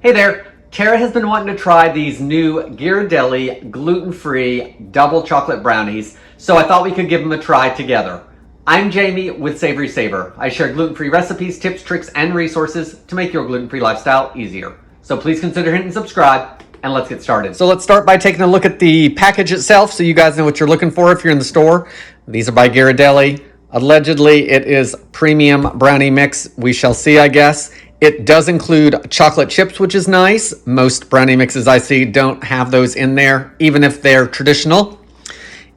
Hey there, Tara has been wanting to try these new Ghirardelli Gluten Free Double Chocolate Brownies, so I thought we could give them a try together. I'm Jamie with SavorySaver. I share gluten-free recipes, tips, tricks, and resources to make your gluten-free lifestyle easier. So please consider hitting subscribe, and let's get started. So let's start by taking a look at the package itself so you guys know what you're looking for if you're in the store. These are by Ghirardelli. Allegedly, it is premium brownie mix. We shall see, I guess. It does include chocolate chips, which is nice. Most brownie mixes I see don't have those in there, even if they're traditional.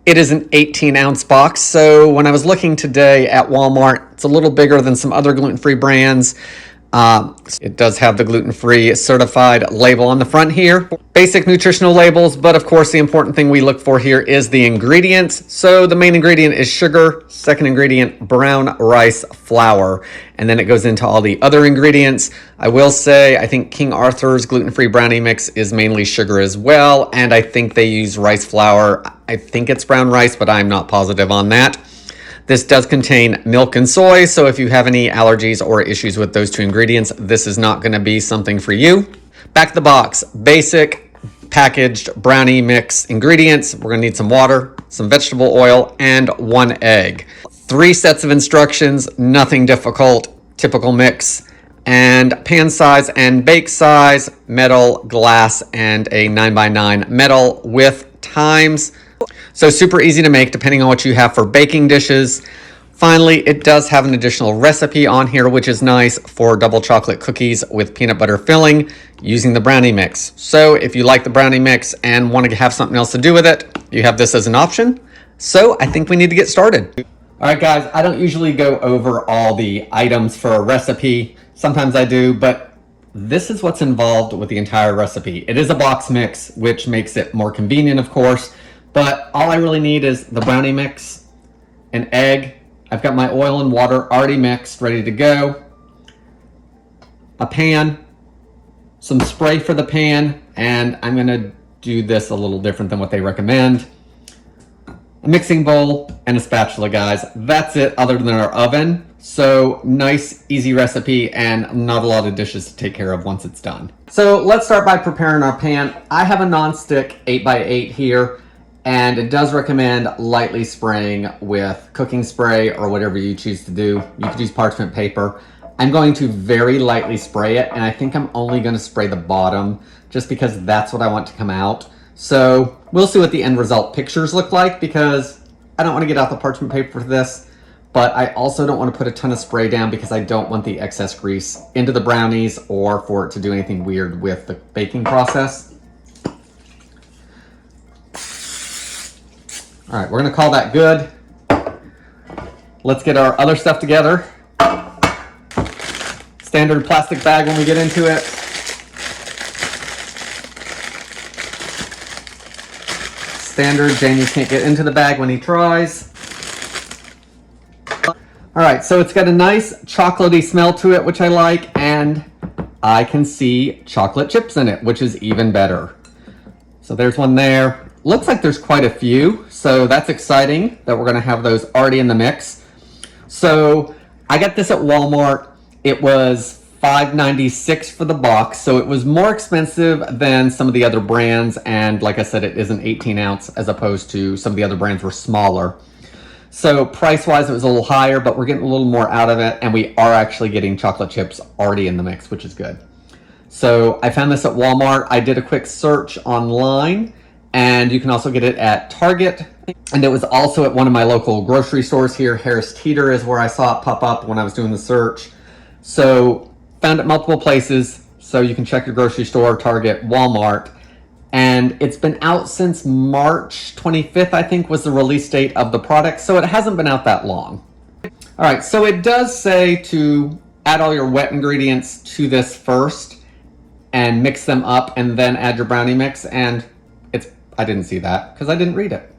It is an 18-ounce box, so when I was looking today at Walmart, it's a little bigger than some other gluten-free brands. It does have the gluten-free certified label on the front here. Basic nutritional labels, but of course the important thing we look for here is the ingredients. So the main ingredient is sugar, second ingredient brown rice flour, and then it goes into all the other ingredients. I will say I think King Arthur's gluten-free brownie mix is mainly sugar as well, and I think they use rice flour. I think it's brown rice, but I'm not positive on that. This does contain milk and soy, so if you have any allergies or issues with those two ingredients, this is not going to be something for you. Back of the box, basic packaged brownie mix ingredients. We're going to need some water, some vegetable oil, and 1 egg. 3 sets of instructions, nothing difficult, typical mix. And pan size and bake size, metal, glass, and a 9x9 metal with times. So super easy to make depending on what you have for baking dishes. Finally, it does have an additional recipe on here, which is nice for double chocolate cookies with peanut butter filling using the brownie mix. So if you like the brownie mix and want to have something else to do with it, you have this as an option. So I think we need to get started. All right, guys, I don't usually go over all the items for a recipe. Sometimes I do, but this is what's involved with the entire recipe. It is a box mix, which makes it more convenient, of course. But all I really need is the brownie mix, an egg. I've got my oil and water already mixed, ready to go. A pan, some spray for the pan, and I'm gonna do this a little different than what they recommend. A mixing bowl and a spatula, guys. That's it, other than our oven. So nice, easy recipe and not a lot of dishes to take care of once it's done. So let's start by preparing our pan. I have a non-stick 8x8 here. And it does recommend lightly spraying with cooking spray or whatever you choose to do. You could use parchment paper. I'm going to very lightly spray it, and I think I'm only going to spray the bottom just because that's what I want to come out. So we'll see what the end result pictures look like because I don't want to get out the parchment paper for this, but I also don't want to put a ton of spray down because I don't want the excess grease into the brownies or for it to do anything weird with the baking process. All right, we're gonna call that good. Let's get our other stuff together. Standard plastic bag when we get into it. Standard, Jamie can't get into the bag when he tries. All right, so it's got a nice chocolatey smell to it, which I like, and I can see chocolate chips in it, which is even better. So there's one there. Looks like there's quite a few, so that's exciting that we're gonna have those already in the mix. So I got this at Walmart. It was $5.96 for the box, so it was more expensive than some of the other brands, and like I said, it is an 18-ounce as opposed to some of the other brands were smaller. So price-wise, it was a little higher, but we're getting a little more out of it, and we are actually getting chocolate chips already in the mix, which is good. So I found this at Walmart. I did a quick search online, and you can also get it at Target. And it was also at one of my local grocery stores here. Harris Teeter is where I saw it pop up when I was doing the search. So found it multiple places. So you can check your grocery store, Target, Walmart. And it's been out since March 25th, I think was the release date of the product. So it hasn't been out that long. All right, so it does say to add all your wet ingredients to this first and mix them up and then add your brownie mix. And I didn't see that because I didn't read it.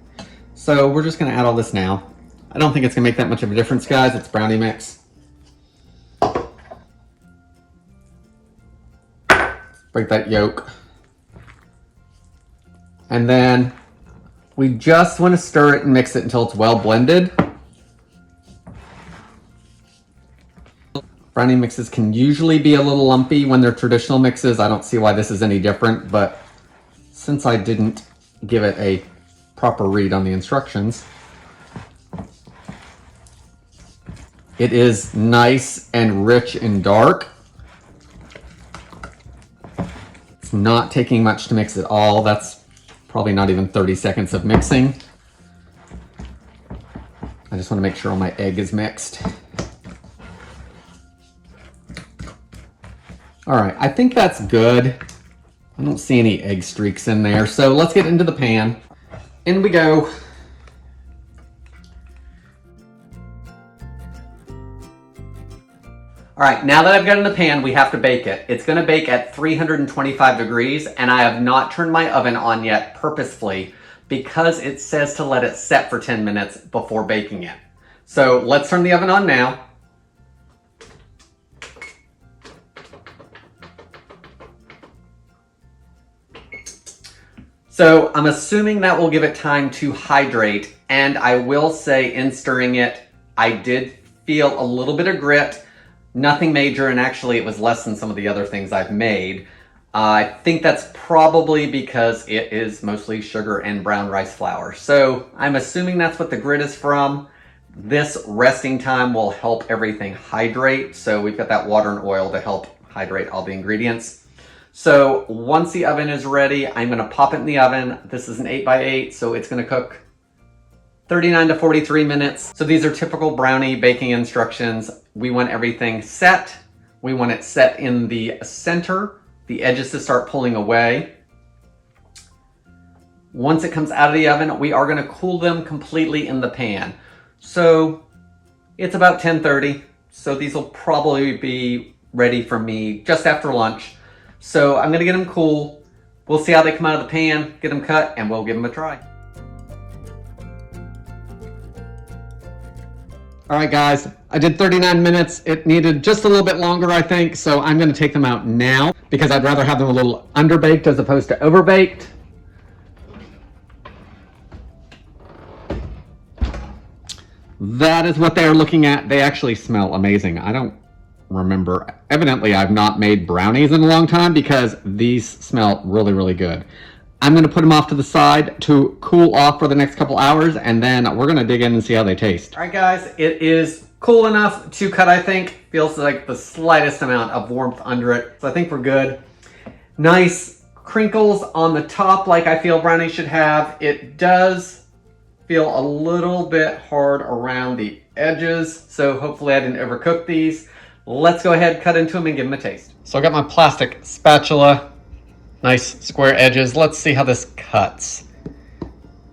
So we're just gonna add all this now. I don't think it's gonna make that much of a difference, guys. It's brownie mix. Break that yolk. And then we just wanna stir it and mix it until it's well blended. Brownie mixes can usually be a little lumpy when they're traditional mixes. I don't see why this is any different, but since I didn't give it a proper read on the instructions, it is nice and rich and dark. It's not taking much to mix at all. That's probably not even 30 seconds of mixing. I just want to make sure all my egg is mixed. All right, I think that's good. I don't see any egg streaks in there. So let's get into the pan. In we go. All right, now that I've got it in the pan, we have to bake it. It's gonna bake at 325 degrees, and I have not turned my oven on yet purposefully because it says to let it set for 10 minutes before baking it. So let's turn the oven on now. So I'm assuming that will give it time to hydrate, and I will say in stirring it, I did feel a little bit of grit, nothing major, and actually it was less than some of the other things I've made. I think that's probably because it is mostly sugar and brown rice flour. So I'm assuming that's what the grit is from. This resting time will help everything hydrate. So we've got that water and oil to help hydrate all the ingredients. So once the oven is ready, I'm gonna pop it in the oven. This is an 8x8, so it's gonna cook 39 to 43 minutes. So these are typical brownie baking instructions. We want everything set. We want it set in the center, the edges to start pulling away. Once it comes out of the oven, we are gonna cool them completely in the pan. So it's about 10:30, so these will probably be ready for me just after lunch. So I'm gonna get them cool. We'll see how they come out of the pan, get them cut, and we'll give them a try. All right, guys, I did 39 minutes. It needed just a little bit longer, I think, so I'm gonna take them out now because I'd rather have them a little underbaked as opposed to overbaked. That is what they're looking at. They actually smell amazing. I don't remember. Evidently, I've not made brownies in a long time because these smell really, really good. I'm gonna put them off to the side to cool off for the next couple hours, and then we're gonna dig in and see how they taste. All right, guys, it is cool enough to cut, I think. Feels like the slightest amount of warmth under it, so I think we're good. Nice crinkles on the top like I feel brownies should have. It does feel a little bit hard around the edges, so hopefully I didn't overcook these. Let's go ahead, cut into them, and give them a taste. So I got my plastic spatula, nice square edges. Let's see how this cuts.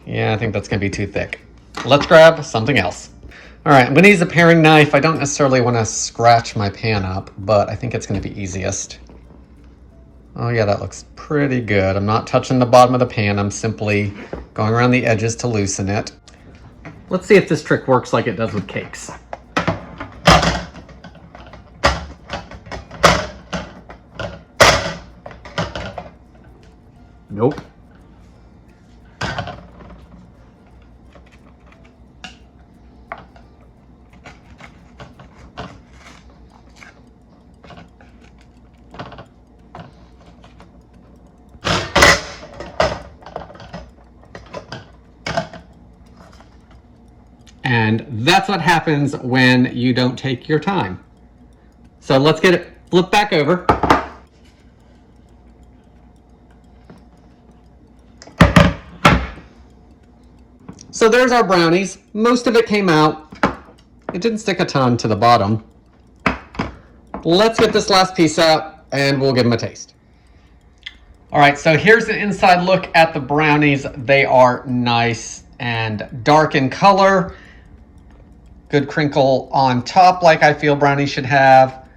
Yeah, I think that's gonna be too thick. Let's grab something else. All right, I'm gonna use a paring knife. I don't necessarily wanna scratch my pan up, but I think it's gonna be easiest. Oh yeah, that looks pretty good. I'm not touching the bottom of the pan. I'm simply going around the edges to loosen it. Let's see if this trick works like it does with cakes. Nope. And that's what happens when you don't take your time. So let's get it flipped back over. So there's our brownies. Most of it came out. It didn't stick a ton to the bottom. Let's get this last piece out and we'll give them a taste. All right, so here's an inside look at the brownies. They are nice and dark in color. Good crinkle on top like I feel brownies should have.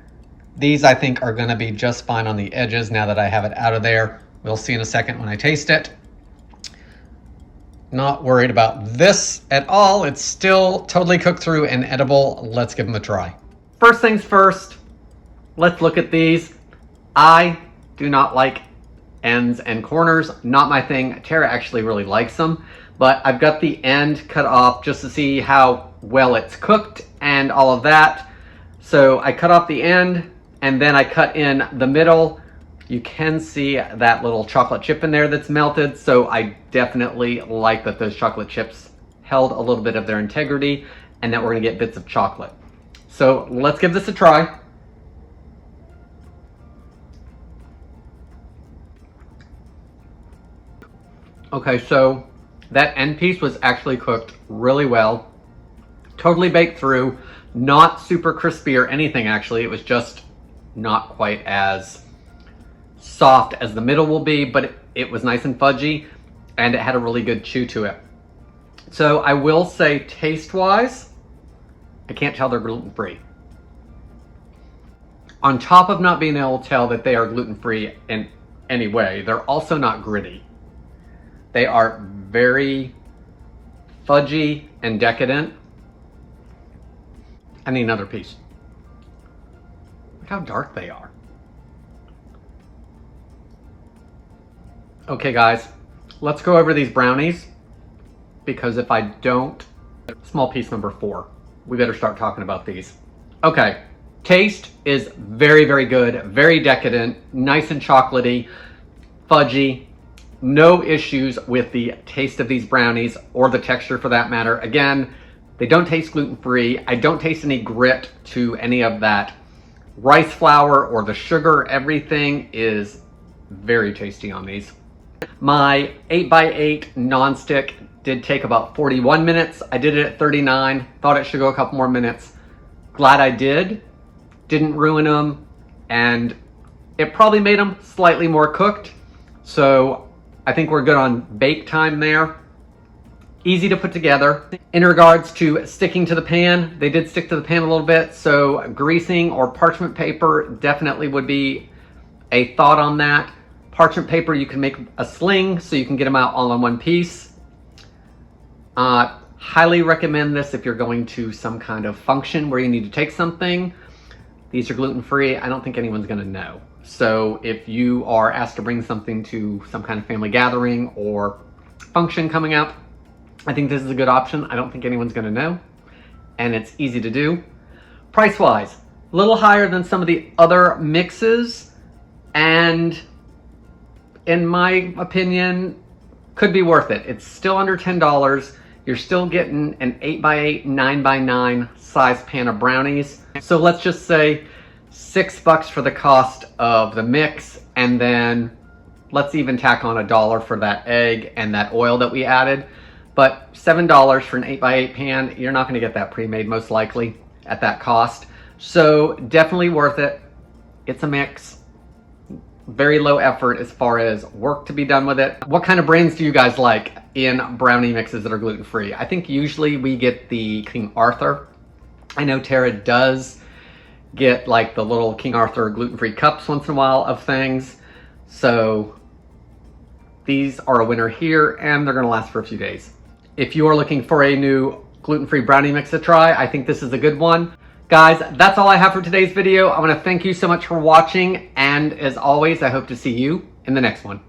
These I think are gonna be just fine on the edges now that I have it out of there. We'll see in a second when I taste it. Not worried about this at all. It's still totally cooked through and edible. Let's give them a try. First things first, let's look at these. I do not like ends and corners, not my thing. Tara actually really likes them, but I've got the end cut off just to see how well it's cooked and all of that. So I cut off the end and then I cut in the middle. You can see that little chocolate chip in there that's melted. So I definitely like that those chocolate chips held a little bit of their integrity and that we're gonna get bits of chocolate. So let's give this a try. Okay, so that end piece was actually cooked really well. Totally baked through, not super crispy or anything actually. It was just not quite as soft as the middle will be, but it was nice and fudgy and it had a really good chew to it. So I will say taste-wise, I can't tell they're gluten-free. On top of not being able to tell that they are gluten-free in any way, they're also not gritty. They are very fudgy and decadent. I need another piece. Look how dark they are. Okay guys, let's go over these brownies, because if I don't, small piece number 4, we better start talking about these. Okay, taste is very, very good, very decadent, nice and chocolatey, fudgy. No issues with the taste of these brownies or the texture for that matter. Again, they don't taste gluten-free. I don't taste any grit to any of that rice flour or the sugar. Everything is very tasty on these. My 8x8 nonstick did take about 41 minutes. I did it at 39. Thought it should go a couple more minutes. Glad I did. Didn't ruin them. And it probably made them slightly more cooked. So I think we're good on bake time there. Easy to put together. In regards to sticking to the pan, they did stick to the pan a little bit, so greasing or parchment paper definitely would be a thought on that. Parchment paper, you can make a sling so you can get them out all in one piece. Highly recommend this if you're going to some kind of function where you need to take something. These are gluten-free. I don't think anyone's gonna know. So if you are asked to bring something to some kind of family gathering or function coming up, I think this is a good option. I don't think anyone's gonna know, and it's easy to do. Price-wise, a little higher than some of the other mixes, and in my opinion, could be worth it. It's still under $10. You're still getting an 8x8, 9x9 size pan of brownies. So let's just say $6 for the cost of the mix, and then let's even tack on $1 for that egg and that oil that we added. But $7 for an 8x8 pan, you're not gonna get that pre-made most likely at that cost. So definitely worth it. It's a mix. Very low effort as far as work to be done with it. What kind of brands do you guys like in brownie mixes that are gluten-free? I think usually we get the King Arthur. I know Tara does get like the little King Arthur gluten-free cups once in a while of things. So these are a winner here, and they're gonna last for a few days. If you are looking for a new gluten-free brownie mix to try, I think this is a good one. Guys, that's all I have for today's video. I wanna thank you so much for watching, and as always, I hope to see you in the next one.